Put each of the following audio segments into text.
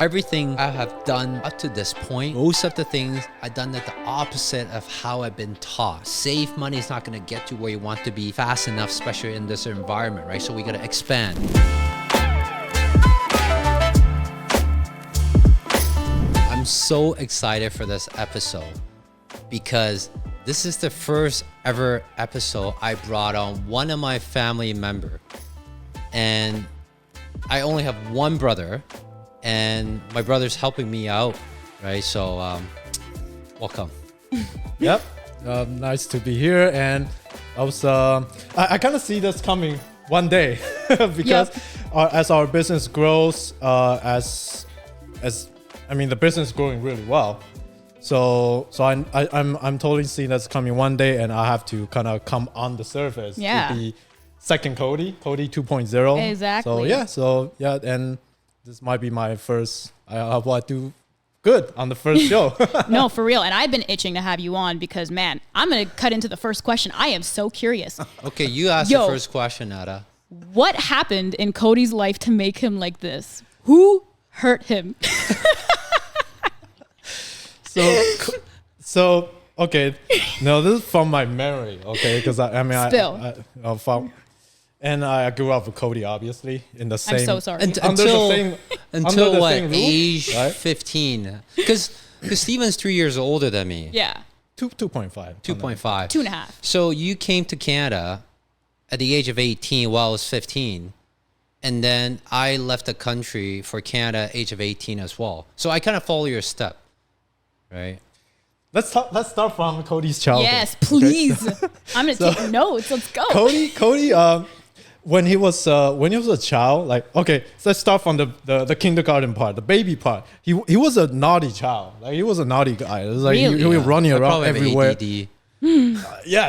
Everything I have done up to this point, most of the things I've done at the opposite of how I've been taught. Save money is not going to get you where you want to be fast enough, especially in this environment, right? So we got to expand. I'm so excited for this episode because this is the first ever episode I brought on one of my family member, and I only have one brother. And my brother's helping me out, right? So, welcome. Yep, nice to be here. And I was, I kind of see this coming one day because as our business grows, the business is growing really well. So I'm totally seeing this coming one day, and I have to kind of come on the surface to be second Cody 2.0. Exactly. And this might be my first, I do good on the first show. No, for real. And I've been itching to have you on because, man, I'm going to cut into the first question. I am so curious. Okay, you ask the first question, Nada. What happened in Cody's life to make him like this? Who hurt him? So okay. No, this is from my memory, okay? Because And I grew up with Cody, obviously, in the same. I'm so sorry. Until what, roof, age right? 15? Because Steven's 3 years older than me. Yeah. 2.5. 2.5. 2.5. So you came to Canada at the age of 18 while I was 15. And then I left the country for Canada at the age of 18 as well. So I kind of follow your step, right? Let's start from Cody's childhood. Yes, please. Okay? I'm going to take notes. Let's go. Cody, when he was a child, so let's start from the kindergarten part, the baby part. He was a naughty child. Like, he was a naughty guy. It was like really? he was running around everywhere. ADD.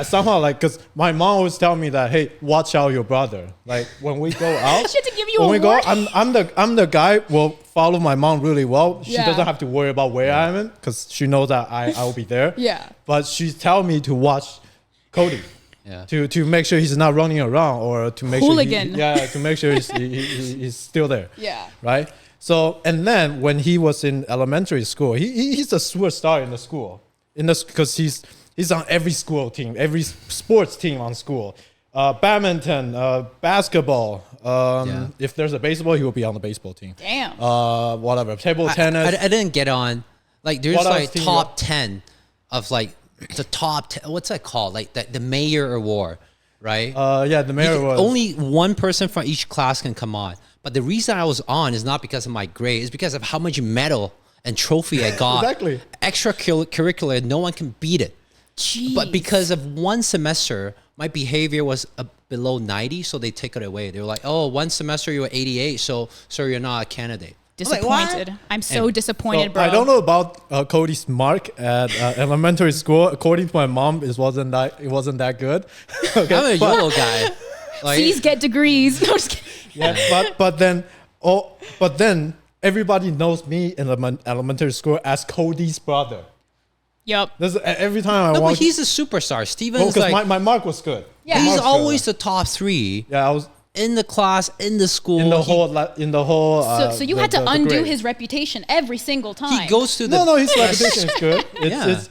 Somehow, because my mom always tell me that, hey, watch out your brother. Like, when we go out, she had to give you I'm the guy will follow my mom really well. She doesn't have to worry about where I am because she knows that I will be there. Yeah. But she tell me to watch Cody. Yeah. To make sure he's not running around, or to make Hooligan. to make sure he's still there. Yeah. Right. So, and then when he was in elementary school, he's a superstar in the school, because he's on every school team, every sports team on school, badminton, basketball. If there's a baseball, he will be on the baseball team. Damn. Whatever, table tennis. I didn't get on. Like, there's like top 10 of like the top 10. What's that called? Like the mayor award, right? The mayor award. Only one person from each class can come on. But the reason I was on is not because of my grade. It's because of how much medal and trophy I got. Exactly. Extracurricular, no one can beat it. Jeez. But because of one semester, my behavior was below 90, so they take it away. They were like, "Oh, one semester you were 88, so you're not a candidate." Disappointed. I'm so disappointed, bro. I don't know about Cody's mark at elementary school. According to my mom, it wasn't that good. Okay, I'm a YOLO guy. Like, C's get degrees. No, just kidding. Yeah, but then everybody knows me in elementary school as Cody's brother. Yep. Every time I walk. But he's a superstar. Steven is because like, my mark was good. Yeah. he's always the top 3. Yeah, I was in the class, in the school, in the whole. So you had to undo his reputation every single time. He goes to the his reputation is good.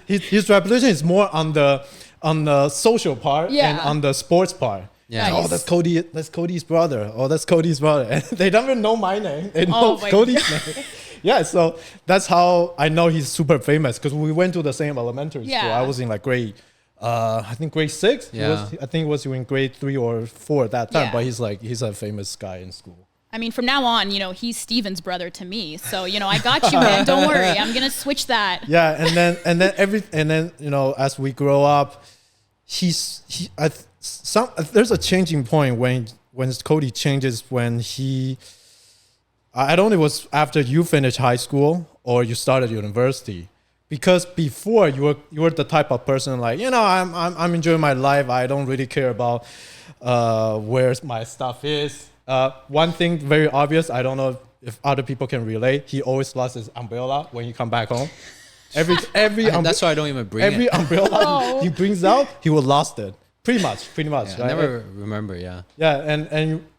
His reputation is more on the social part and on the sports part. Yeah. Nice. Oh, that's Cody's brother. Oh, that's Cody's brother. And they don't even know my name. They know Cody's name. Yeah, so that's how I know he's super famous, because we went to the same elementary school. I was in like grade 6. Yeah. I think it was in grade 3 or 4 at that time. Yeah. But he's a famous guy in school. I mean, from now on, he's Steven's brother to me. So, I got you, man. Don't worry. I'm going to switch that. Yeah, and then as we grow up, there's a changing point when Cody changes, when I don't know, it was after you finished high school or you started university. Because before you were the type of person like, I'm enjoying my life. I don't really care about where my stuff is. One thing very obvious, I don't know if other people can relate. He always lost his umbrella when he come back home. That's why I don't even bring every it. umbrella he brings out, he will lost it. Pretty much. Yeah, right? I never remember. Yeah. Yeah,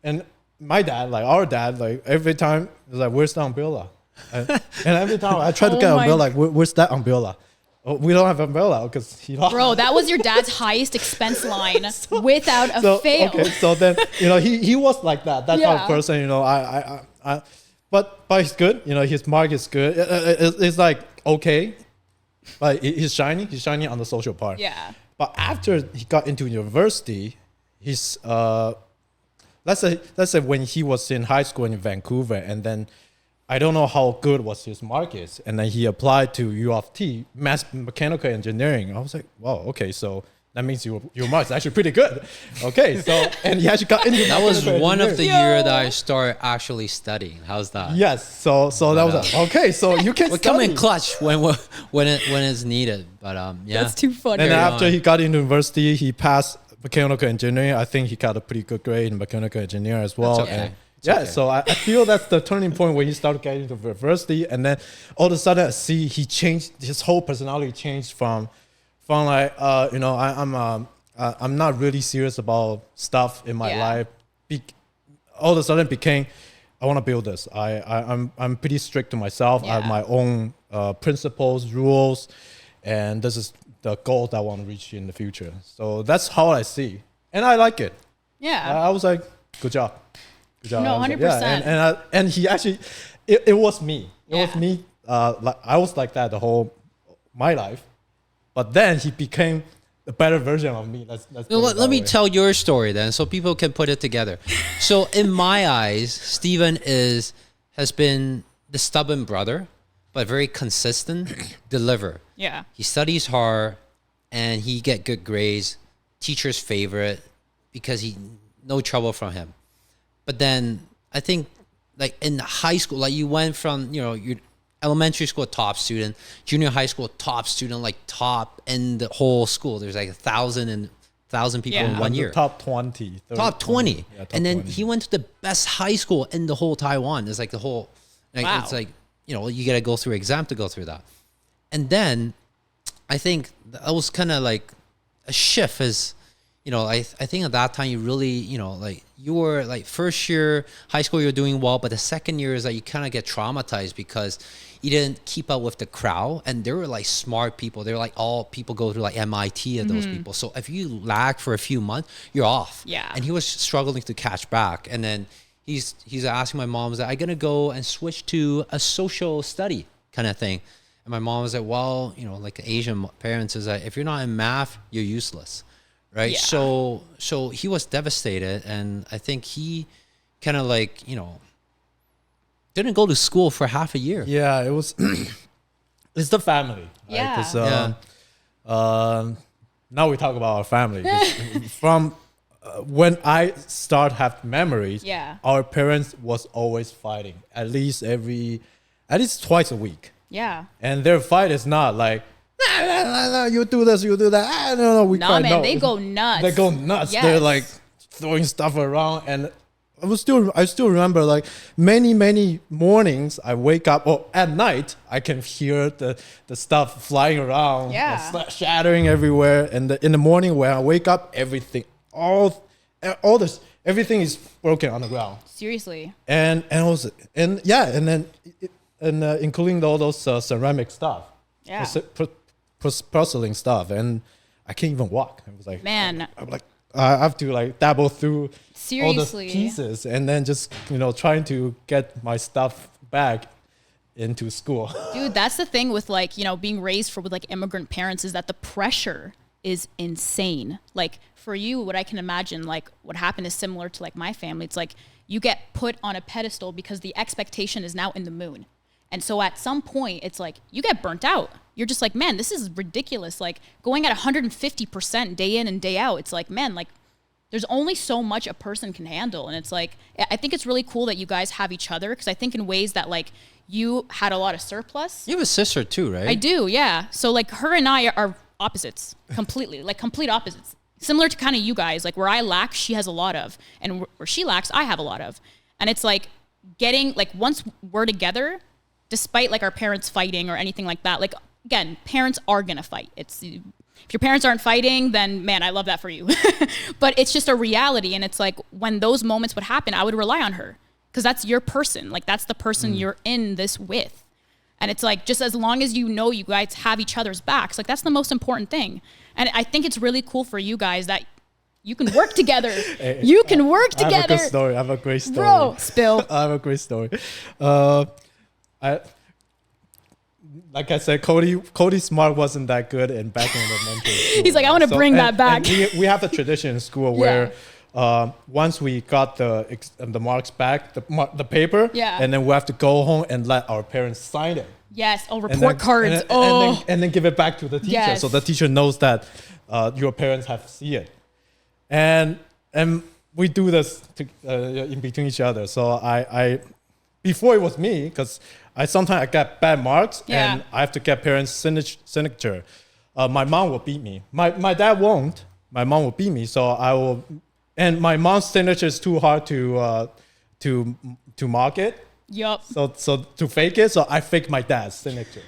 and my dad, like our dad, like every time, he's like, "Where's the umbrella?" And every time I try to get my- umbrella, like, where's that umbrella? Oh, we don't have umbrella because he lost. Bro, that was your dad's highest expense line without a fail. Okay, so then he was like that type Yeah. of person. But he's good. His mark is good. It's like okay, but he's shiny. He's shiny on the social part. Yeah. But after he got into university, he's let's say when he was in high school in Vancouver, and then I don't know how good was his mark is, and then he applied to U of T, mechanical engineering. I was like, wow, okay, so that means your mark is actually pretty good. Okay, so and he actually got into That was mechanical one of the engineering. year that I started actually studying. How's that? Yes, so that was like, okay, so you can We come in study. clutch when it's needed. But yeah. That's too funny. And Carry after on. he got into university, he passed mechanical engineering. I think he got a pretty good grade in mechanical engineering as well. That's okay. And It's yeah, okay. so I feel that's the turning point where he started getting into university, and then all of a sudden I see he changed, his whole personality changed from like I'm not really serious about stuff in my Yeah. life. All of a sudden became, I want to build this. I'm pretty strict to myself. I have Yeah. my own principles, rules, and this is the goal that I want to reach in the future. So that's how I see, and I like it. Yeah. I was like, good job. Good job. No, I was like, 100%. and he actually, it was me. It was Yeah. me. Like I was like that the whole my life, but then he became a better version of me. Let's put it Let that me way. tell your story then, so people can put it together. So in my eyes, Steven has been the stubborn brother, but very consistent, deliver. Yeah. He studies hard, and he get good grades, teacher's favorite, because no trouble from him. But then I think like in high school, like you went from your elementary school top student, junior high school top student, like top in the whole school. There's like 1,000 people Yeah. in one The year. top 20. 30, Top 20. Yeah, top And then 20. he went to the best high school in the whole Taiwan. It's like the whole, like, Wow. it's like, you got to go through exam to go through that. And then I think that was kind of like a shift as, I think at that time you really, like you were like first year high school, you're doing well, but the second year is that you kind of get traumatized because you didn't keep up with the crowd, and they were like smart people. They were like all people go through like MIT and those people. So if you lag for a few months, you're off. Yeah. And he was struggling to catch back. And then he's asking my mom, is that I'm going to go and switch to a social study kind of thing. And my mom was like, well, like Asian parents is that if you're not in math, you're useless. Right. Yeah. So he was devastated. And I think he kind of like, didn't go to school for half a year. Yeah, it was. It's the family. Right? Yeah. 'Cause, Yeah. now we talk about our family. 'Cause from when I start have memories, Yeah. our parents was always fighting at least twice a week. Yeah. And their fight is not like, nah, you do this, you do that. No, we Nah, fight. man, No. they go nuts. They go nuts. Yes. They're like throwing stuff around, and I still remember like many mornings I wake up or at night I can hear the stuff flying around, Yeah. shattering everywhere. And in the morning when I wake up, everything everything is broken on the ground. Seriously. And including all those ceramic stuff, Yeah. porcelain stuff, and I can't even walk. I was like, Man. I'm like, I have to like dabble through all the Seriously. pieces, and then just trying to get my stuff back into school. Dude, that's the thing with like, being raised with like immigrant parents is that the pressure is insane. Like for you, what I can imagine, like what happened is similar to like my family. It's like you get put on a pedestal because the expectation is now in the moon. And so at some point it's like you get burnt out. You're just like, man, this is ridiculous. Like going at 150% day in and day out. It's like, man, like there's only so much a person can handle. And it's like, I think it's really cool that you guys have each other, because I think in ways that like you had a lot of surplus. You have a sister too, right? I do, yeah. So like her and I are opposites completely, like complete opposites. Similar to kind of you guys, like where I lack, she has a lot of, and where she lacks, I have a lot of. And it's like getting, like once we're together, despite like our parents fighting or anything like that, like again, parents are gonna fight. If your parents aren't fighting, then man, I love that for you. But it's just a reality. And it's like when those moments would happen, I would rely on her. because that's your person. Like that's the person you're in this with. And it's like, just as long as you know you guys have each other's backs, like that's the most important thing. And I think it's really cool for you guys that you can work together. You can work together. I have a good story. I have a great story. Bro, spill. I have a great story. Like I said, Cody's mark wasn't that good in back in elementary school. He's like, I want to bring that back. And we have a tradition in school where once we got the marks back, the paper, and then we have to go home and let our parents sign it. Yes, report cards. And then give it back to the teacher, so the teacher knows that your parents have seen it. And we do this in between each other. So I before it was me, because sometimes I get bad marks and I have to get parents' signature. My mom will beat me. My dad won't. My mom will beat me. So I will, and my mom's signature is too hard to mark it. Yup. So to fake it, so I fake my dad's signature.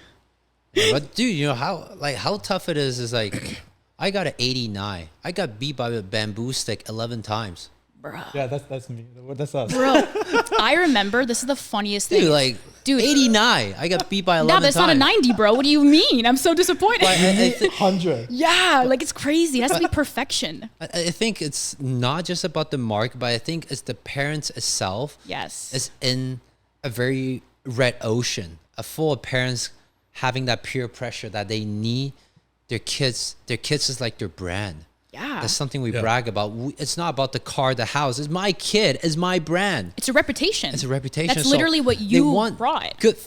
Yeah, but dude, you know how tough it is like I got an 89. I got beat by a bamboo stick 11 times. Bruh. Yeah, that's me. That's us. Bro, I remember, this is the funniest thing. Dude, 89. I got beat by 11 Nah, but it's not a 90, bro. What do you mean? I'm so disappointed. 100. Yeah, like it's crazy. It has to be perfection. I think it's not just about the mark, but I think it's the parents itself. Yes. Is in a very red ocean, full of parents having that peer pressure that they need their kids. Their kids is like their brand. Yeah. That's something we brag about. It's not about the car, the house. It's my kid. It's my brand. It's a reputation. It's a reputation. That's literally what you want brought. Good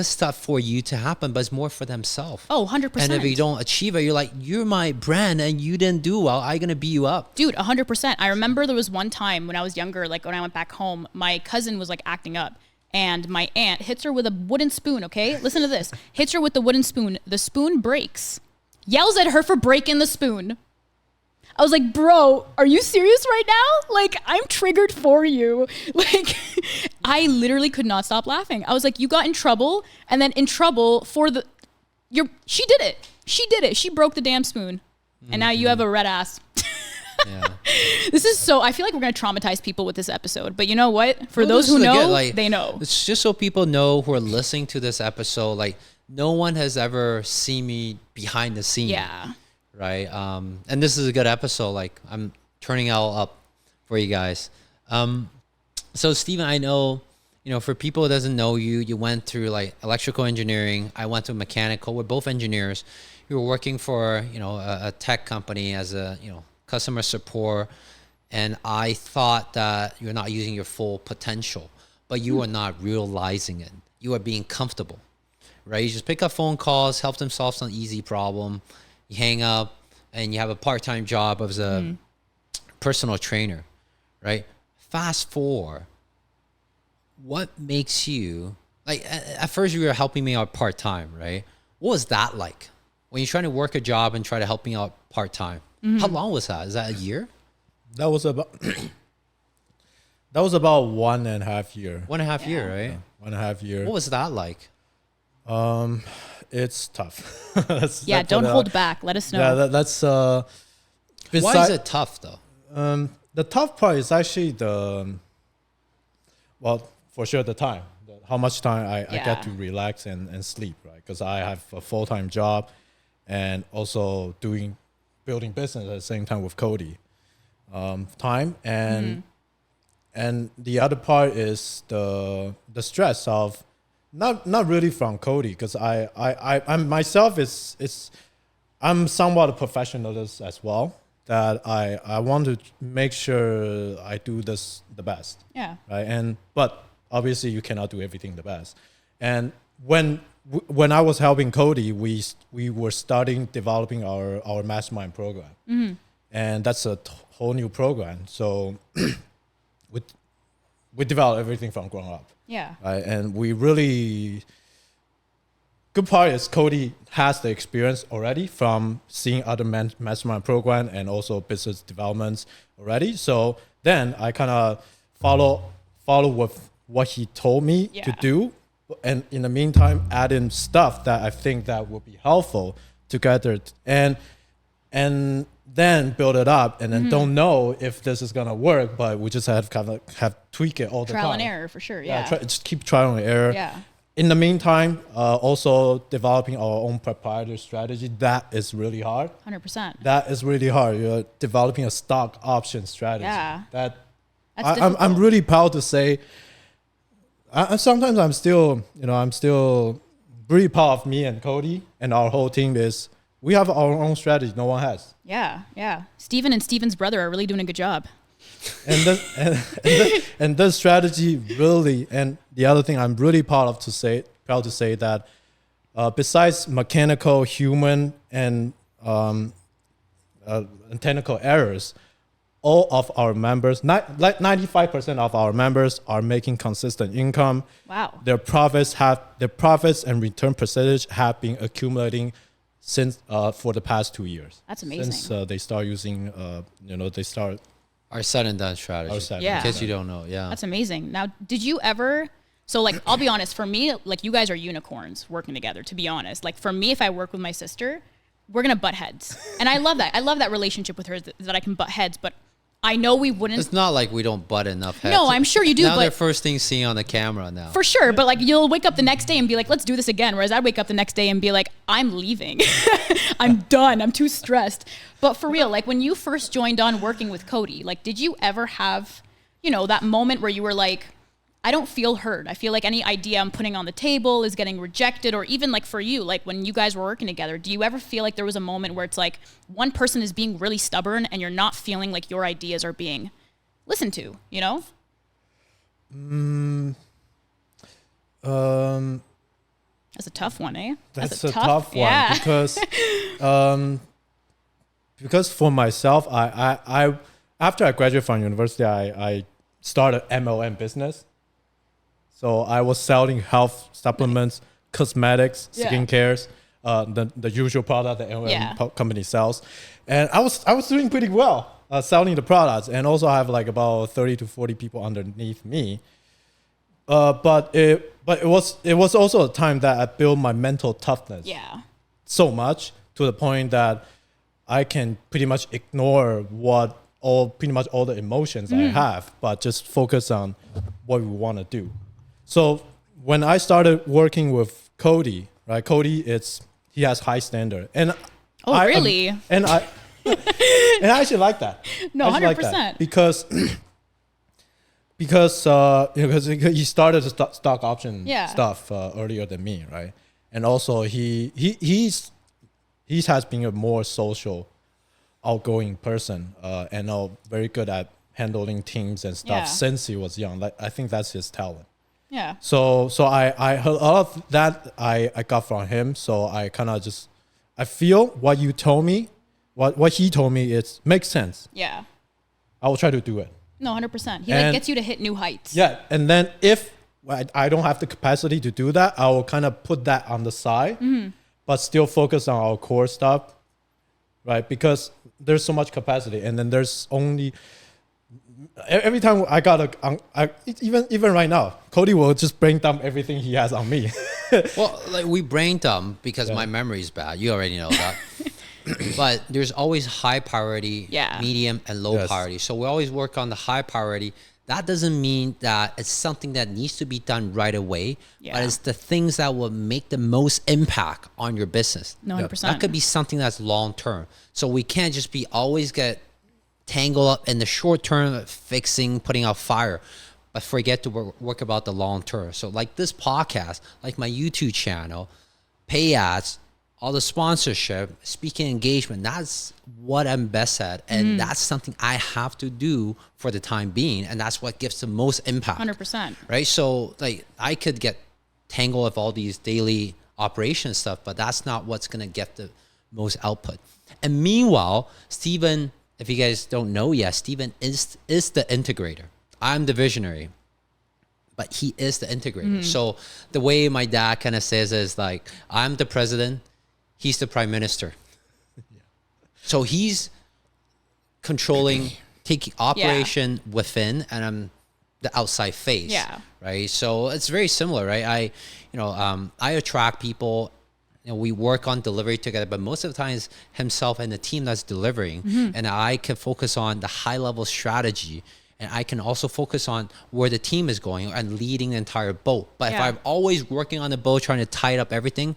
stuff for you to happen, but it's more for themselves. Oh, 100%. And if you don't achieve it, you're like, you're my brand and you didn't do well. I'm going to beat you up. Dude, 100%. I remember there was one time when I was younger, like when I went back home, my cousin was like acting up. And my aunt hits her with a wooden spoon, okay? Listen to this. Hits her with the wooden spoon. The spoon breaks. Yells at her for breaking the spoon. I was like, bro, are you serious right now? Like, I'm triggered for you. Like, I literally could not stop laughing. I was like, you got in trouble, and then in trouble for she did it. She did it. She broke the damn spoon. And now you have a red ass. Yeah. This is I feel like we're going to traumatize people with this episode. But you know what? For those who know, they know. It's just so people know who are listening to this episode, like, no one has ever seen me behind the scene. Yeah. Right. And this is a good episode. Like, I'm turning all up for you guys. So Steven, I know, for people who doesn't know you, you went through like electrical engineering. I went to mechanical. We're both engineers. You were working for, a tech company as a, customer support. And I thought that you're not using your full potential, but you are not realizing it. You are being comfortable, right? You just pick up phone calls, help them solve some easy problem. You hang up, and you have a part-time job as a personal trainer, right? Fast forward, what makes you, like, at first you were helping me out part-time, right? What was that like? When you're trying to work a job and try to help me out part-time, how long was that? Is that a year? That was about 1.5 years. 1.5 year, right? 1.5 years. What was that like? It's tough. Don't hold back. Let us know. Yeah, that's. Why is it tough though? The tough part is actually for sure the time. How much time I get to relax and sleep, right? Because I have a full-time job, and also building business at the same time with Cody. Time and the other part is the stress of. Not really from Cody, because I'm myself I'm somewhat a professionalist as well, that I want to make sure I do this the best. Yeah. Right. But obviously you cannot do everything the best. And when I was helping Cody, we were developing our mastermind program, and that's a whole new program. So we develop everything from ground up. Yeah. Right. And good part is Cody has the experience already from seeing other mastermind program and also business developments already. So then I kind of follow with what he told me to do. And in the meantime, add in stuff that I think that would be helpful together. And then build it up, and then don't know if this is gonna work, but we just have tweak it all the time. Trial and error for sure. Yeah. Just keep trial and error. Yeah. In the meantime, also developing our own proprietary strategy. That is really hard. 100%. That is really hard. You're developing a stock option strategy. Yeah. That's difficult. I'm really proud to say. Sometimes I'm still really proud of me and Cody and our whole team. Is we have our own strategy. No one has. Yeah. Yeah. Steven and Steven's brother are really doing a good job. And this strategy really, and the other thing I'm really proud to say that besides mechanical, human, and technical errors, all of our members, like 95% of our members, are making consistent income. Wow. Their profits and return percentage have been accumulating since for the past 2 years. That's amazing. Since they start using, Our said and done strategy. Yeah. In case you don't know, yeah. That's amazing. Now, did you ever? So, like, I'll be honest. For me, like, you guys are unicorns working together. To be honest, like, for me, if I work with my sister, we're gonna butt heads, and I love that. I love that relationship with her that I can butt heads. But I know we wouldn't. It's not like we don't butt enough heads. No, I'm sure you do. Now but they're first thing seen on the camera now. for sure. But like, you'll wake up the next day and be like, "Let's do this again." Whereas I'd wake up the next day and be like, "I'm leaving. I'm done. I'm too stressed." But for real, like when you first joined on working with Cody, like, did you ever have, that moment where you were like, I don't feel heard. I feel like any idea I'm putting on the table is getting rejected. Or even like for you, like when you guys were working together, do you ever feel like there was a moment where it's like one person is being really stubborn and you're not feeling like your ideas are being listened to, That's a tough one, eh? That's a tough one. Yeah. Because for myself, I after I graduated from university, I started MLM business. So I was selling health supplements, cosmetics, skincares, the usual product that MLM company sells, and I was doing pretty well selling the products, and also I have like about 30 to 40 people underneath me. But it was also a time that I built my mental toughness so much to the point that I can pretty much ignore pretty much all the emotions I have, but just focus on what we want to do. So when I started working with Cody, right? Cody, he has high standard, and really? And I actually like that. No, 100%. Because he started the stock option stuff earlier than me, right? And also he has been a more social, outgoing person, and very good at handling teams and stuff since he was young. Like I think that's his talent. Yeah. So I heard a lot of that I got from him. So I kind of I feel what you told me, what he told me, makes sense. Yeah. I will try to do it. No, 100%. He gets you to hit new heights. Yeah, and then if I don't have the capacity to do that, I will kind of put that on the side, but still focus on our core stuff, right? Because there's so much capacity, and then there's only every time even right now, Cody will just brain dump everything he has on me. Well, like we brain dump because my memory is bad. You already know that. But there's always high priority, medium, and low priority. So we always work on the high priority. That doesn't mean that it's something that needs to be done right away, but it's the things that will make the most impact on your business. No, 100%. That could be something that's long term. So we can't just always get tangled up in the short term, fixing, putting out fire, but forget to work about the long term. So like this podcast, like my YouTube channel, pay ads, all the sponsorship, speaking engagement, that's what I'm best at. And that's something I have to do for the time being. And that's what gives the most impact. 100%. Right? So like I could get tangled with all these daily operation stuff, but that's not what's going to get the most output. And meanwhile, Steven, if you guys don't know yet, Steven is the integrator. I'm the visionary, but he is the integrator. So the way my dad kind of says is like, I'm the president, he's the prime minister. So he's controlling, taking operation within, and I'm the outside face. Right. So it's very similar, right? I attract people we work on delivery together, but most of the time it's himself and the team that's delivering. And I can focus on the high level strategy, and I can also focus on where the team is going and leading the entire boat. But if I'm always working on the boat, trying to tie up everything,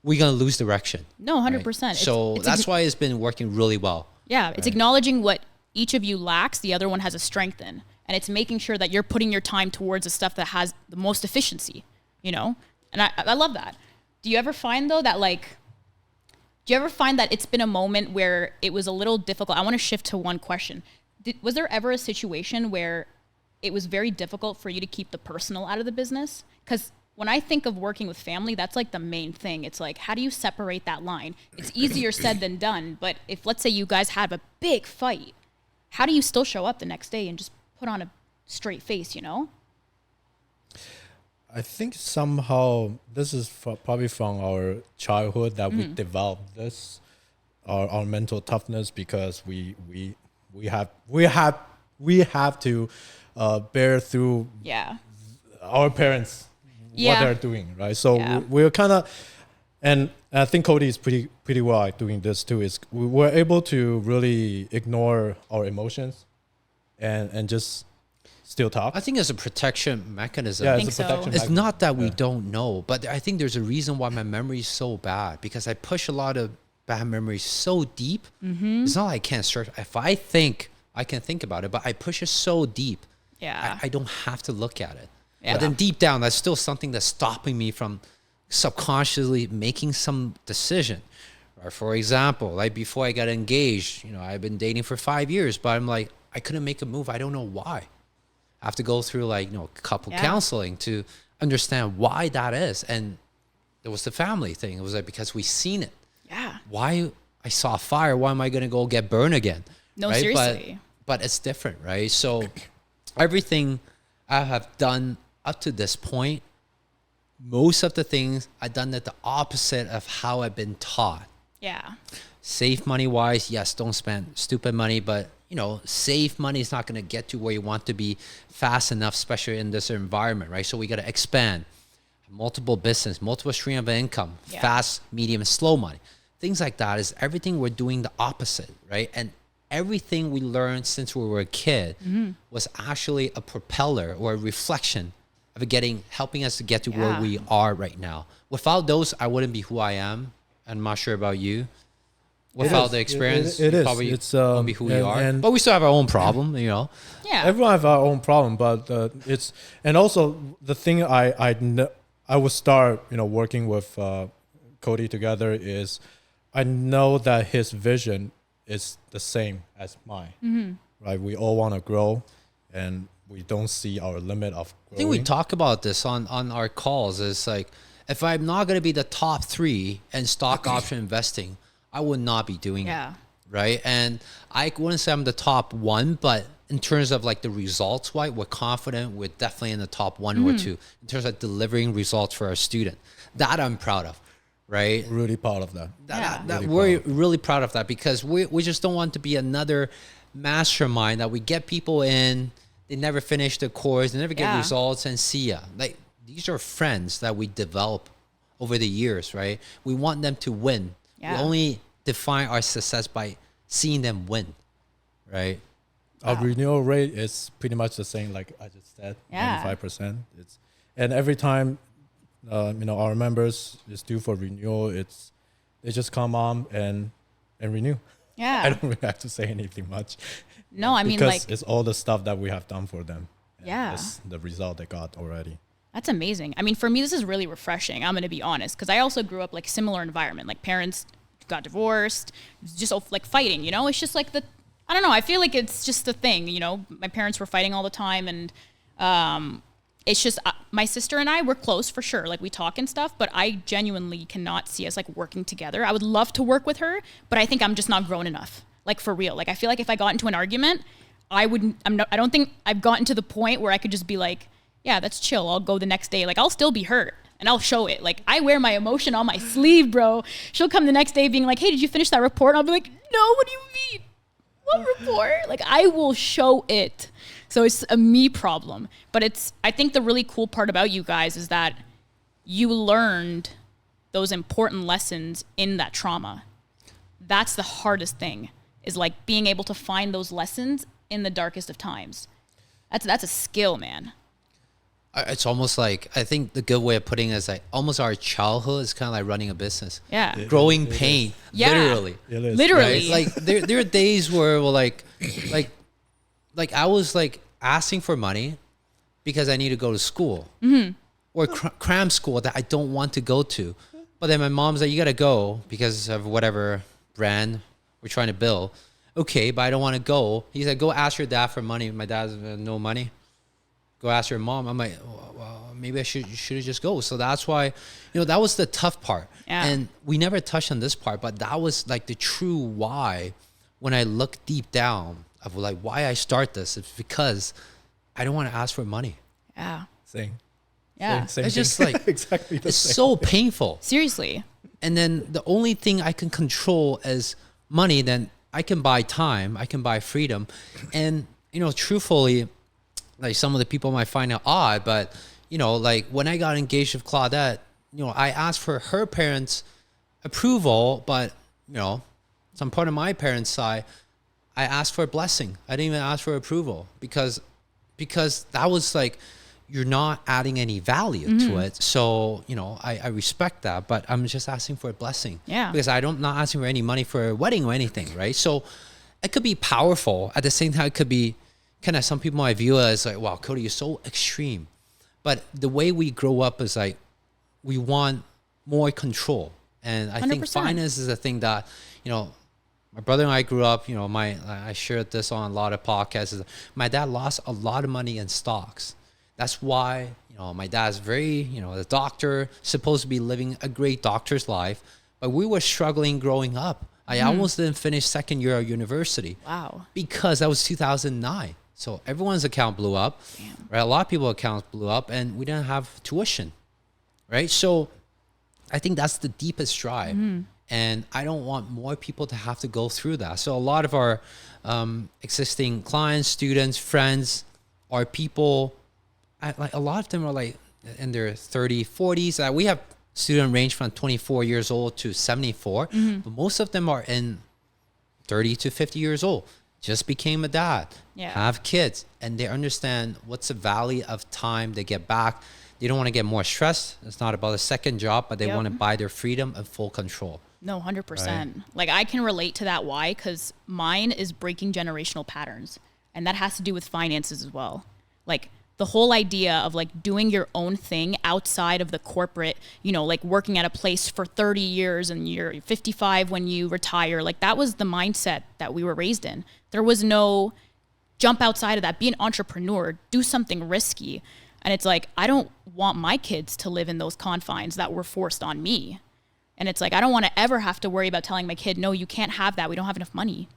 we're going to lose direction. No, 100%. Right? So that's why it's been working really well. Yeah. It's acknowledging what each of you lacks, the other one has a strength in. And it's making sure that you're putting your time towards the stuff that has the most efficiency, you know? And I love that. Do you ever find though that it's been a moment where it was a little difficult? I want to shift to one question. Was there ever a situation where it was very difficult for you to keep the personal out of the business? Because when I think of working with family, that's like the main thing. It's like, how do you separate that line? It's easier said than done. But if, let's say you guys have a big fight, how do you still show up the next day and just put on a straight face, you know? I think somehow this is probably from our childhood that we developed this, our mental toughness, because we have to bear through our parents what they're doing, right? So we're kind of, and I think Cody is pretty well at doing this too. Is we're able to really ignore our emotions and just still talk. I think it's a protection mechanism. Yeah, it's a protection It's not that we don't know, but I think there's a reason why my memory is so bad, because I push a lot of bad memories so deep. It's not like I can't search. If I think, I can think about it, but I push it so deep. Yeah. I don't have to look at it. Yeah. But then deep down, that's still something that's stopping me from subconsciously making some decision. Or for example, like before I got engaged, I've been dating for 5 years, but I'm like, I couldn't make a move. I don't know why. I have to go through couple counseling to understand why that is. And there was the family thing. It was like, because we seen it. Yeah. Why I saw fire, why am I going to go get burned again? No, right? seriously. But it's different, right? So everything I have done up to this point, most of the things I've done it the opposite of how I've been taught. Yeah. Save money wise, yes, don't spend stupid money, but save money is not going to get to where you want to be fast enough, especially in this environment, right? So we got to expand multiple business, multiple stream of income, fast, medium, and slow money. Things like that is everything we're doing the opposite, right? And everything we learned since we were a kid was actually a propeller or a reflection of helping us to get to where we are right now. Without those, I wouldn't be who I am. I'm not sure about you. Without the experience, it you is. probably It's, won't be who you are. But we still have our own problem, Yeah. Everyone have our own problem, but it's, and also the thing I would start working with Cody together is I know that his vision is the same as mine. Right? We all want to grow, and we don't see our limit of growing. I think we talk about this on our calls. It's like, if I'm not going to be the top 3 in stock option investing, I would not be doing it, right? And I wouldn't say I'm the top 1, but in terms of like the results, we're confident we're definitely in the top 1 or 2 in terms of delivering results for our student. That I'm proud of, right? Really proud of that. We're really proud of that, because we just don't want to be another mastermind that we get people in, they never finish the course, they never get results, and see ya. Like, these are friends that we develop over the years, right? We want them to win. We only define our success by seeing them win, right? Our renewal rate is pretty much the same, like I just said, 95%. And every time, our members is due for renewal, they just come on and renew. Yeah. I don't really have to say anything much. No, I mean, because it's all the stuff that we have done for them. That's the result they got already. That's amazing. I mean, for me, this is really refreshing. I'm going to be honest, because I also grew up like similar environment. Like parents got divorced, just like fighting. It's just like I don't know. I feel like it's just a thing. My parents were fighting all the time, and it's just my sister and I were close for sure. Like we talk and stuff, but I genuinely cannot see us like working together. I would love to work with her, but I think I'm just not grown enough. Like for real. Like I feel like if I got into an argument, I don't think I've gotten to the point where I could just be like, yeah, that's chill. I'll go the next day. Like I'll still be hurt and I'll show it. Like I wear my emotion on my sleeve, bro. She'll come the next day being like, hey, did you finish that report? And I'll be like, no, what do you mean? What report? Like I will show it. So it's a me problem. But I think the really cool part about you guys is that you learned those important lessons in that trauma. That's the hardest thing, is like being able to find those lessons in the darkest of times. That's a skill, man. It's almost like, I think the good way of putting it is like almost our childhood is kind of like running a business. Yeah. Growing pain, Yeah. literally. It is. Literally. Right? Like there are days where we're like I was like asking for money because I need to go to school or cram school that I don't want to go to. But then my mom's like, you got to go because of whatever brand we're trying to build. Okay, but I don't want to go. He said, go ask your dad for money. My dad's no money. Go ask your mom. I'm like, well, maybe you should just go. So that's why, that was the tough part. Yeah. And we never touched on this part, but that was like the true why. When I look deep down of like why I start this, it's because I don't want to ask for money. Yeah. Same. Yeah. Same It's thing. just like exactly the it's same. so painful. Seriously. And then the only thing I can control is money. Then I can buy time, I can buy freedom. And, truthfully, like some of the people might find it odd, but, like when I got engaged with Claudette, I asked for her parents' approval, but, some part of my parents' side, I asked for a blessing. I didn't even ask for approval because that was like, you're not adding any value to it. So, I respect that, but I'm just asking for a blessing. Yeah. Because not asking for any money for a wedding or anything, right? So it could be powerful. At the same time, it could be kind of, some people might view it as like, wow, Cody, you're so extreme. But the way we grow up is like, we want more control. And I think 100%. finance is a thing that, my brother and I grew up, I shared this on a lot of podcasts. Is my dad lost a lot of money in stocks. That's why, my dad's very, a doctor, supposed to be living a great doctor's life. But we were struggling growing up. I almost didn't finish second year of university. Wow. Because that was 2009. So everyone's account blew up. Damn. Right? A lot of people's accounts blew up and we didn't have tuition. Right? So I think that's the deepest drive. And I don't want more people to have to go through that. So a lot of our existing clients, students, friends are people, like a lot of them are like in their 30s, 40s. We have student range from 24 years old to 74, but most of them are in 30 to 50 years old. Just became a dad, have kids, and they understand what's the value of time they get back. They don't want to get more stressed. It's not about a second job, but they want to buy their freedom and full control. No, 100%. Right. Like I can relate to that. Why? Because mine is breaking generational patterns. And that has to do with finances as well. Like the whole idea of like doing your own thing outside of the corporate, like working at a place for 30 years and you're 55 when you retire. Like that was the mindset that we were raised in. There was no jump outside of that, be an entrepreneur, do something risky. And it's like, I don't want my kids to live in those confines that were forced on me. And it's like, I don't want to ever have to worry about telling my kid, no, you can't have that. We don't have enough money.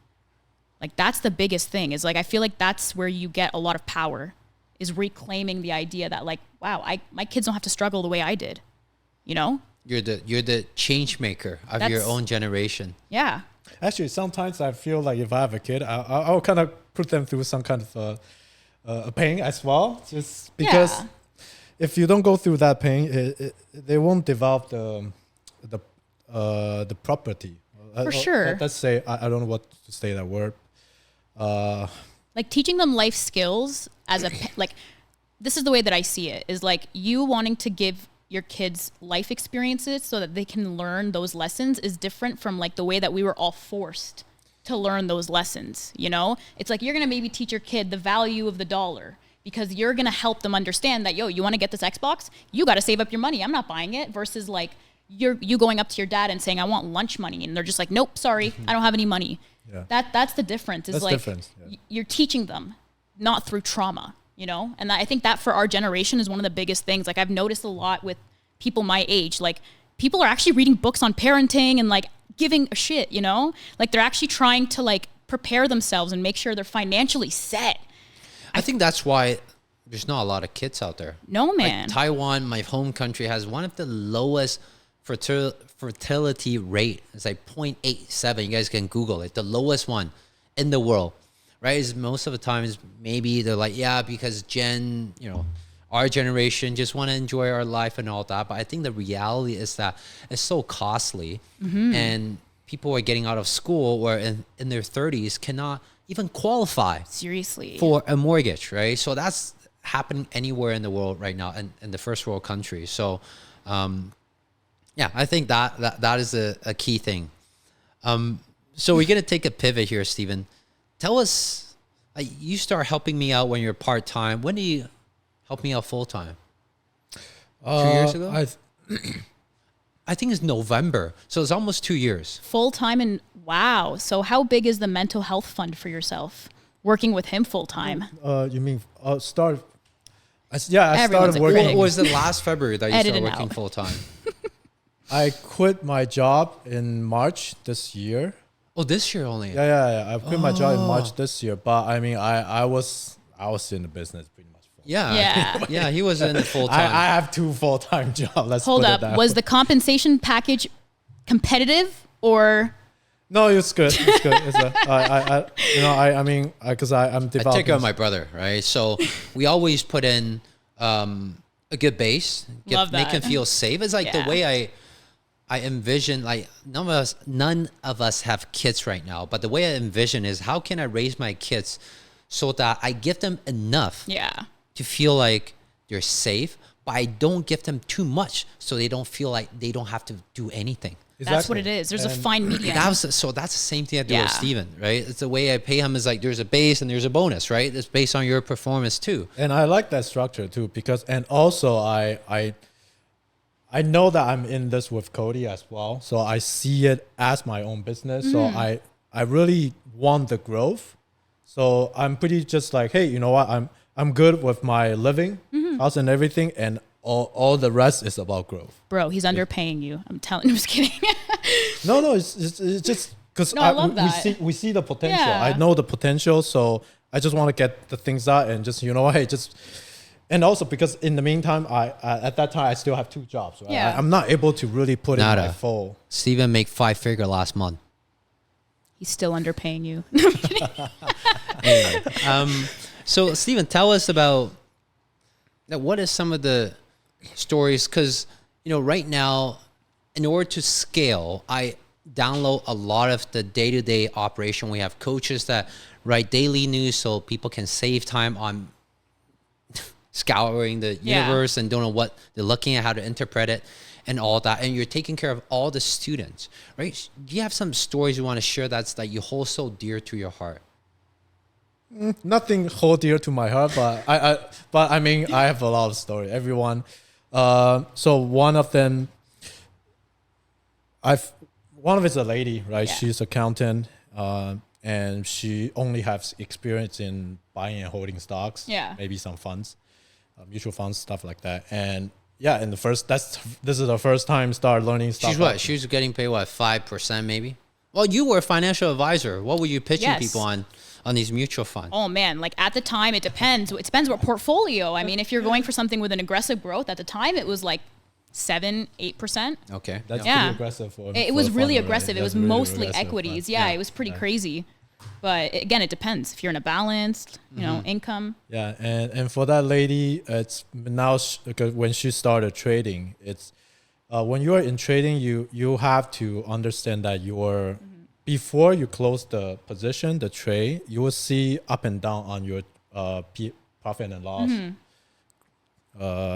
Like that's the biggest thing, is like, I feel like that's where you get a lot of power, is reclaiming the idea that like, wow, my kids don't have to struggle the way I did, You're the change maker of your own generation. Yeah. Actually, sometimes I feel like if I have a kid, I'll kind of put them through some kind of a pain as well, just because if you don't go through that pain, they won't develop the property. For sure. Let's say, I don't know what to say that word. Like teaching them life skills like, this is the way that I see it, is like you wanting to give your kids life experiences so that they can learn those lessons is different from like the way that we were all forced to learn those lessons. It's like, you're going to maybe teach your kid the value of the dollar because you're going to help them understand that, you want to get this Xbox, you got to save up your money. I'm not buying it. Versus like you going up to your dad and saying, I want lunch money. And they're just like, nope, sorry, I don't have any money. Yeah. That's the difference. Is like you're teaching them, not through trauma, And I think that for our generation is one of the biggest things. Like I've noticed a lot with people my age, like people are actually reading books on parenting and like giving a shit, Like they're actually trying to like prepare themselves and make sure they're financially set. I think that's why there's not a lot of kids out there. No, man. Like Taiwan, my home country, has one of the lowest fertility rate. It's like 0.87. You guys can Google it. The lowest one in the world, right? Is most of the time is maybe they're like, because our generation just want to enjoy our life and all that. But I think the reality is that it's so costly, and people are getting out of school or in their 30s cannot even qualify Seriously. for a mortgage, right? So that's happening anywhere in the world right now, in the first world countries. So, yeah, I think that is a key thing. So we're gonna take a pivot here, Steven. Tell us, you start helping me out when you're part-time. When do you help me out full-time? 2 years ago? I think it's November. So it's almost 2 years. Full time, and wow. So how big is the mental health fund for yourself? Working with him full time. You mean start? Yeah, I Everyone's started a working. critic. Or was it last February that you Edit started it working out. full-time? I quit my job in March this year. Oh, this year only. Yeah. I quit my job in March this year. But I mean, I was in the business pretty much. Yeah. Yeah, he was in full-time. I have 2 full-time jobs. Let's Hold put up. it that Was way. the compensation package competitive or? No, it's good. It's good. It's I mean, because I'm I developing. take care of my brother, right? So we always put in a good base, Love make him that. feel safe. It's like the Yeah. way I envision, like none of us have kids right now, but the way I envision is how can I raise my kids so that I give them enough Yeah. to feel like they're safe, but I don't give them too much so they don't feel like they don't have to do anything. That's what it is. There's a fine medium. That's the same thing I do with Yeah. Steven, right? It's the way I pay him is like there's a base and there's a bonus, right? It's based on your performance too. And I like that structure too, because and also I know that I'm in this with Cody as well, so I see it as my own business. So I really want the growth. So I'm pretty just like, hey, you know what? I'm good with my living, house and everything, and all the rest is about growth. Bro, he's underpaying you. I'm telling you. I'm just kidding. No, it's just because No, I love that. we see the potential. Yeah. I know the potential, so I just want to get the things out and just hey, just. And also because in the meantime, I at that time I still have 2 jobs. Right? Yeah. I'm not able to really put in my Nada. full. Steven make 5-figure last month. He's still underpaying you. So Steven, tell us about what is some of the stories, because right now, in order to scale, I download a lot of the day-to-day operation. We have coaches that write daily news so people can save time on scouring the Yeah. universe and don't know what they're looking at, how to interpret it and all that. And you're taking care of all the students, right? Do you have some stories you want to share that you hold so dear to your heart? Nothing hold dear to my heart, but I mean I have a lot of story. Everyone, so one of them, one of it's a lady, right? Yeah. She's accountant, and she only has experience in buying and holding stocks. Yeah. Maybe some funds, mutual funds, stuff like that. And yeah, in the first, this is the first time start learning stuff. She's what? She's getting paid 5% maybe? Well, you were a financial advisor. What were you pitching Yes. people on these mutual funds? Oh man, like at the time, it depends. It depends what portfolio. I mean, if you're going for something with an aggressive growth, at the time it was like 7-8%. Okay. That's Yeah. Yeah. pretty aggressive. It was really aggressive. It was mostly equities. But, Yeah, it was pretty crazy. But again, it depends. If you're in a balanced, income. Yeah, and for that lady, it's now because when she started trading, it's when you are in trading, you have to understand that you're before you close the position, the trade, you will see up and down on your profit and loss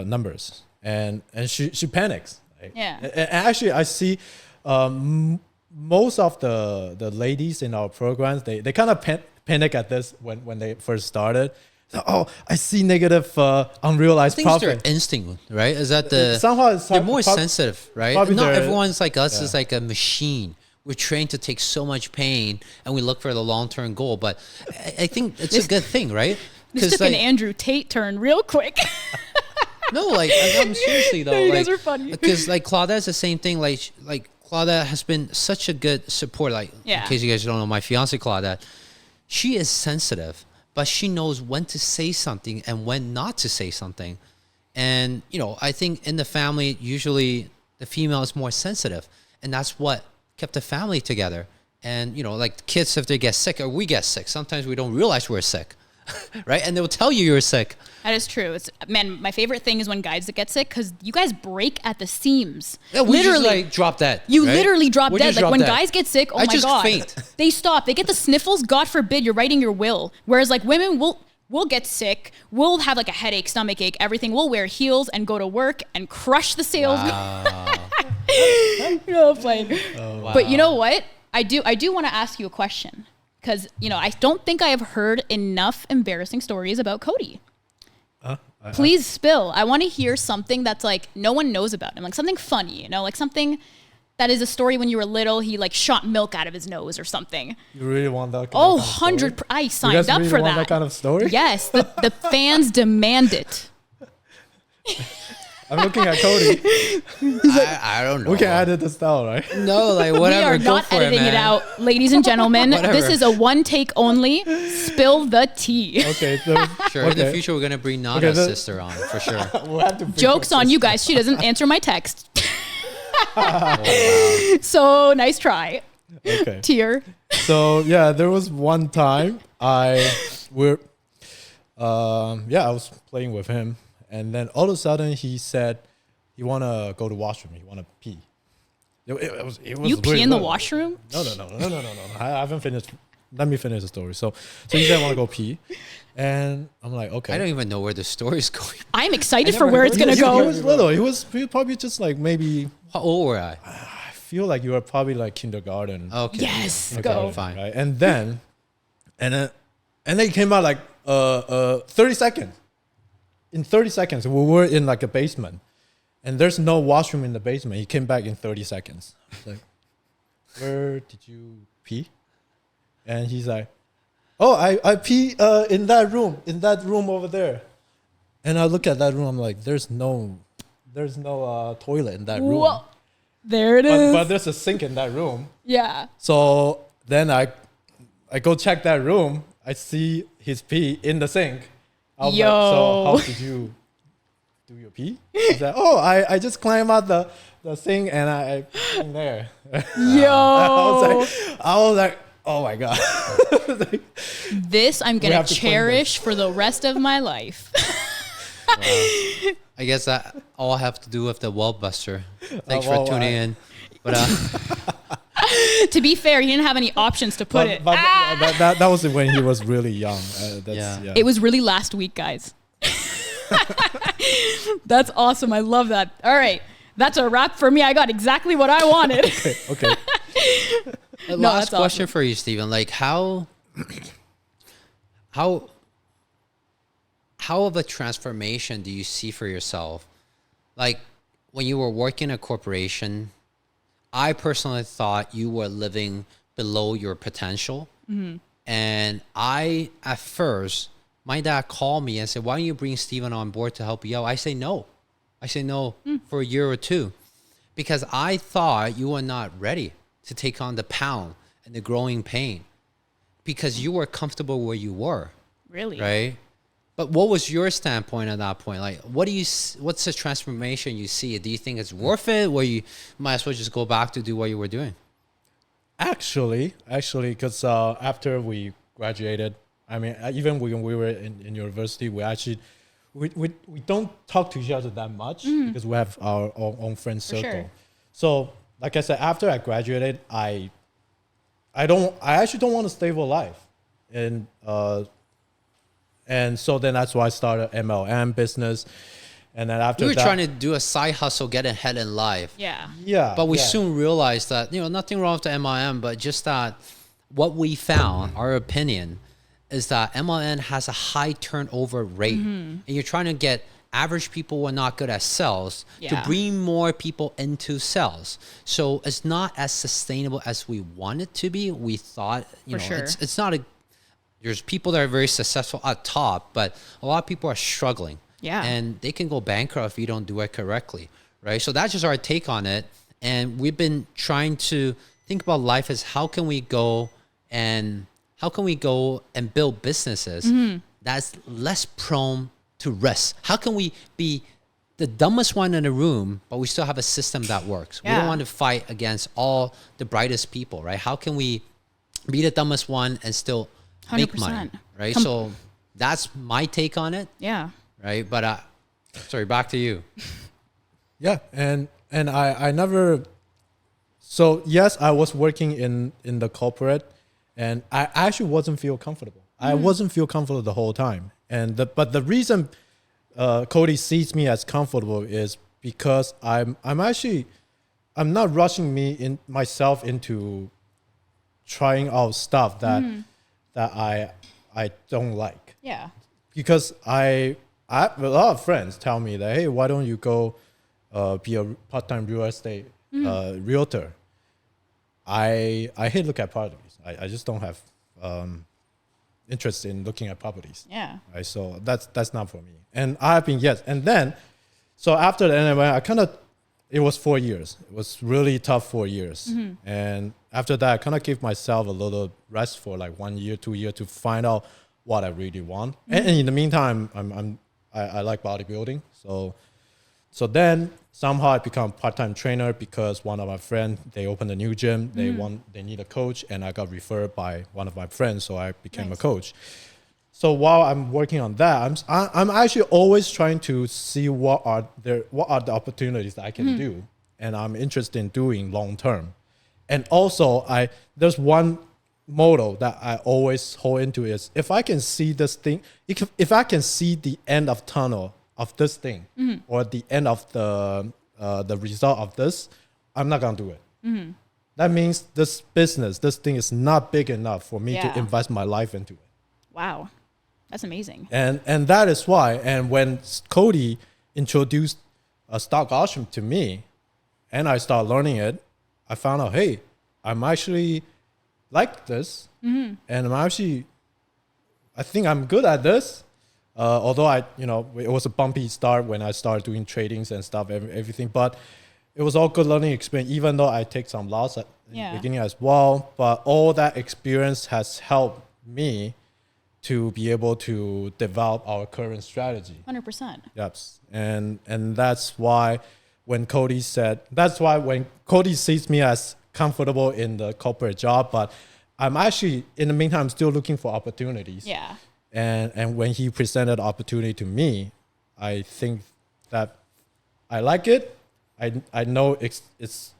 numbers, and she panics. Right? Yeah. And actually, I see most of the ladies in our programs, they kind of panic at this when they first started. So, oh, I see negative unrealized I think it's their profit. instinct, right? Is that Somehow it's they're more sensitive, right? probably Not they're- everyone's like us is like a machine. We're trained to take so much pain and we look for the long-term goal. But I think it's a good thing, right? This took an Andrew Tate turn real quick. No, like I'm seriously though. You like, guys are funny. Because like Claudette's the same thing. Like Claudette has been such a good support. Like Yeah. in case you guys don't know, my fiance Claudette, she is sensitive, but she knows when to say something and when not to say something. And I think in the family, usually the female is more sensitive, and that's what kept the family together. And like kids, if they get sick or we get sick, sometimes we don't realize we're sick right? And they'll tell you you're sick. That is true. It's man, my favorite thing is when guys that get sick because you guys break at the seams. Yeah, we just like drop dead. You right? literally drop We dead. just Like drop when dead. guys get sick, oh I my just god, faint. they stop. They get the sniffles. God forbid you're writing your will. Whereas like women will get sick. We'll have like a headache, stomach ache, everything. We'll wear heels and go to work and crush the sales. Wow. No, playing. Wow. But you know what? I do want to ask you a question because I don't think I have heard enough embarrassing stories about Cody. Please spill. I want to hear something that's like no one knows about him, like something funny, like something that is a story when you were little. He like shot milk out of his nose or something. You really want that? Oh, kind of story? 100. I You signed guys up really for want that. kind of story? Yes, the fans demand it. I'm looking at Cody. I don't know. We can edit this down, right? No, like We whatever. are Go not for it, editing man. it out, ladies and gentlemen. Whatever. This is a one take only. Spill the tea. Okay. So, Sure. In the okay. future, we're gonna bring Nada's the- sister on for sure. We'll have to Joke's on you guys. She doesn't answer my text. So nice try. Okay. Tear. So yeah, there was one time I was playing with him, and then all of a sudden he said he wanna go to washroom. He wanna pee. It was You pee really in the weird. washroom? No. I haven't finished. Let me finish the story. So he said I want to go pee, and I'm like, okay. I don't even know where the story's going. I'm excited I for never where heard it's of gonna this. He go. was little. He was probably just like maybe. How old were I? I feel like you were probably like kindergarten. Okay. Yes, Okay, go. fine. Right? And then he came out like 30 seconds. In 30 seconds, we were in like a basement, and there's no washroom in the basement. He came back in 30 seconds. I was like, where did you pee? And he's like, oh, I pee in that room over there. And I look at that room. I'm like, there's no toilet in that room. Whoa. There it is. But there's a sink in that room. Yeah. So then I go check that room. I see his pee in the sink. I was like, so how did you do your pee? He's like, oh, I just climbed out the sink and I in there. Yo. I was like, oh my god. This I'm gonna have to clean cherish for the rest of my life. I guess that all I have to do with the well buster. Thanks well, for tuning in. But To be fair, he didn't have any options to put it. But that was when he was really young. Yeah. It was really last week, guys. That's awesome. I love that. All right. That's a wrap for me. I got exactly what I wanted. Okay. Last that's question for you, Steven. Like how of a transformation do you see for yourself? Like when you were working a corporation, I personally thought you were living below your potential. Mm-hmm. And at first, my dad called me and said, why don't you bring Steven on board to help you out? I say no. For a year or two, because I thought you were not ready to take on the pound and the growing pain because you were comfortable where you were. Really? Right. But what was your standpoint at that point? Like, what's the transformation you see? Do you think it's worth it, or you might as well just go back to do what you were doing? Actually, because after we graduated, I mean, even when we were in university, we don't talk to each other that much because we have our own friend circle. sure. So, like I said, after I graduated, I actually don't want a stable life, and so then that's why I started MLM business, and then after You were that, trying to do a side hustle, get ahead in life. Yeah. yeah, But we yeah. soon realized that, nothing wrong with the MLM, but just that what we found, our opinion, is that MLM has a high turnover rate. And you're trying to get average people who are not good at sales to Yeah. bring more people into sales. So it's not as sustainable as we want it to be. We thought, sure. it's not there's people that are very successful at top, but a lot of people are struggling. Yeah. And they can go bankrupt if you don't do it correctly, right? So that's just our take on it. And we've been trying to think about life as how can we go and build businesses that's less prone to risk? How can we be the dumbest one in the room, but we still have a system that works? We Yeah. don't want to fight against all the brightest people, right? How can we be the dumbest one and still make money, 100%. right? So That's my take on it. Yeah. Right. But sorry, back to you. Yeah, and I never. So yes, I was working in the corporate, and I actually wasn't feel comfortable. I wasn't feel comfortable the whole time, but the reason Cody sees me as comfortable is because I'm not rushing myself into trying out stuff that I don't like. Yeah. Because a lot of friends tell me that, hey, why don't you go be a part-time real estate realtor? I hate look at properties. I just don't have interest in looking at properties. Yeah. Right, so that's not for me. And I've been and then so after the NMI, it was 4 years. It was really tough 4 years, and after that, I kind of gave myself a little rest for like 1 year, 2 years to find out what I really want. And in the meantime, I like bodybuilding, so then somehow I become part-time trainer because one of my friends, they opened a new gym. They need a coach, and I got referred by one of my friends, so I became a coach. So while I'm working on that, I'm actually always trying to see what are the opportunities that I can do, and I'm interested in doing long term. And also, there's one motto that I always hold into is if I can see this thing, if I can see the end of tunnel of this thing or the end of the result of this, I'm not gonna do it. That means this thing is not big enough for me to invest my life into it. Wow. That's amazing. And that is why. And when Cody introduced a stock option to me and I started learning it, I found out, hey, I'm actually like this. And I think I'm good at this. Although it was a bumpy start when I started doing tradings and stuff, everything. But it was all good learning experience, even though I take some loss at the beginning as well. But all that experience has helped me to be able to develop our current strategy. 100%. Yep. And that's why when Cody sees me as comfortable in the corporate job, but I'm actually, in the meantime, still looking for opportunities. Yeah. And when he presented opportunity to me, I think that I like it. I know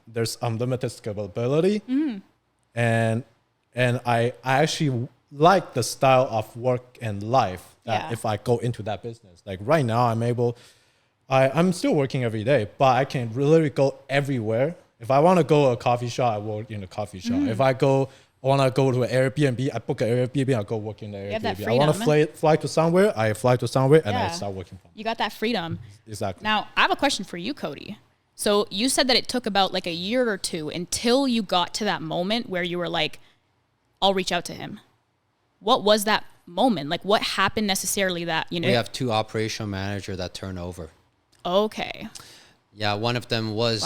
there's unlimited scalability. And I actually like the style of work and life that if I go into that business. Like right now, I'm still working every day, but I can really go everywhere. If I want to go to a coffee shop, I work in a coffee shop. If I want to go to an Airbnb, I book an Airbnb, I go work in the Airbnb. have that I want to fly to somewhere, I fly to somewhere, and I start working from. You got that freedom. Exactly. Now, I have a question for you, Cody. So you said that it took about like a year or two until you got to that moment where you were like, I'll reach out to him. What was that moment? Like what happened necessarily that, We have 2 operational managers that turn over. Okay. Yeah, one of them was,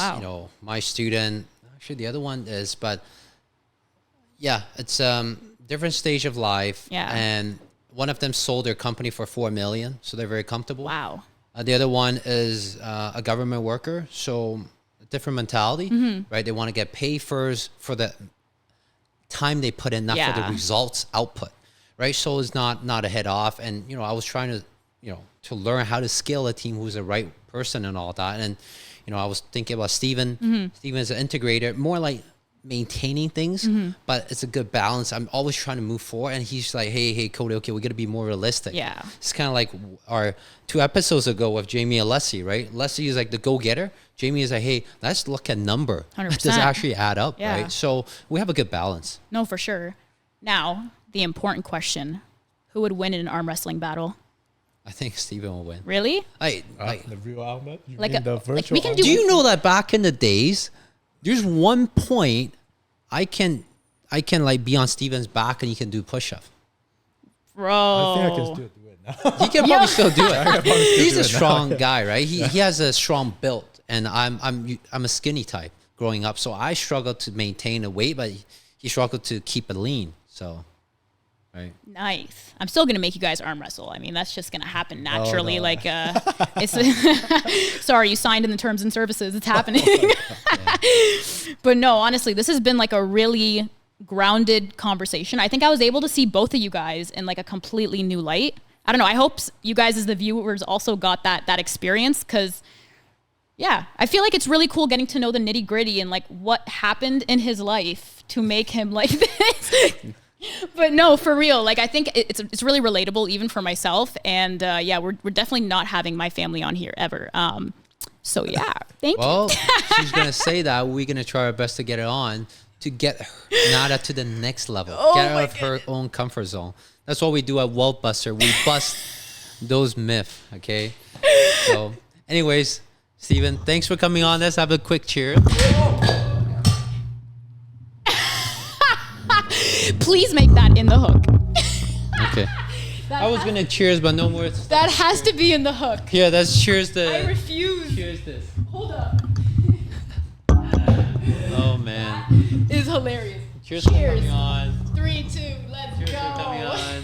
my student. Actually, the other one is, but yeah, it's different stage of life. Yeah. And one of them sold their company for $4 million, so they're very comfortable. Wow. The other one is a government worker, so a different mentality, right? They want to get paid first for the time they put in, not for the results output, right? So it's not a head off. And, I was trying to, to learn how to scale a team who's the right person and all that. And, I was thinking about Steven. Steven is an integrator, more like maintaining things, but it's a good balance. I'm always trying to move forward. And he's like, hey, Cody, okay, we got to be more realistic. Yeah. It's kind of like our 2 episodes ago with Jamie and Leslie, right? Leslie is like the go-getter. Jamie is like, hey, let's look at number. 100%. Does it actually add up, right? So we have a good balance. No, for sure. Now, the important question, who would win in an arm wrestling battle? I think Steven will win. Really? The real outlet? You Like mean the virtual we can outlet? Do you know that back in the days, there's one point I can like be on Steven's back and he can do push-up. Bro. I think I can still do it now. He can probably still do it. He's a strong guy, right? He has a strong build, and I'm a skinny type growing up, so I struggled to maintain a weight, but he struggled to keep it lean. So, right. Nice. I'm still gonna make you guys arm wrestle. I mean, that's just gonna happen naturally. no. Like, it's sorry, you signed in the terms and services. It's happening. But no, honestly, this has been like a really grounded conversation. I think I was able to see both of you guys in like a completely new light I don't know. I hope you guys as the viewers also got that experience, because yeah, I feel like it's really cool getting to know the nitty gritty and like what happened in his life to make him like this. But no, for real, like I think it's really relatable even for myself. And yeah, we're definitely not having my family on here ever. So yeah, thank you. Well, she's gonna say that. We're gonna try our best to get it on to get Nada to the next level, get out of her own comfort zone. That's what we do at Walt Buster. We bust those myths, okay? So, anyways, Steven, thanks for coming on. Let's have a quick cheer. Please make that in the hook. Okay. I was gonna cheers, but no more. That has to be in the hook. Yeah, that's cheers. I refuse. Cheers this. Hold up. Oh man. Is hilarious. Cheers for coming on. 3, 2, let's Cheers go. for coming on.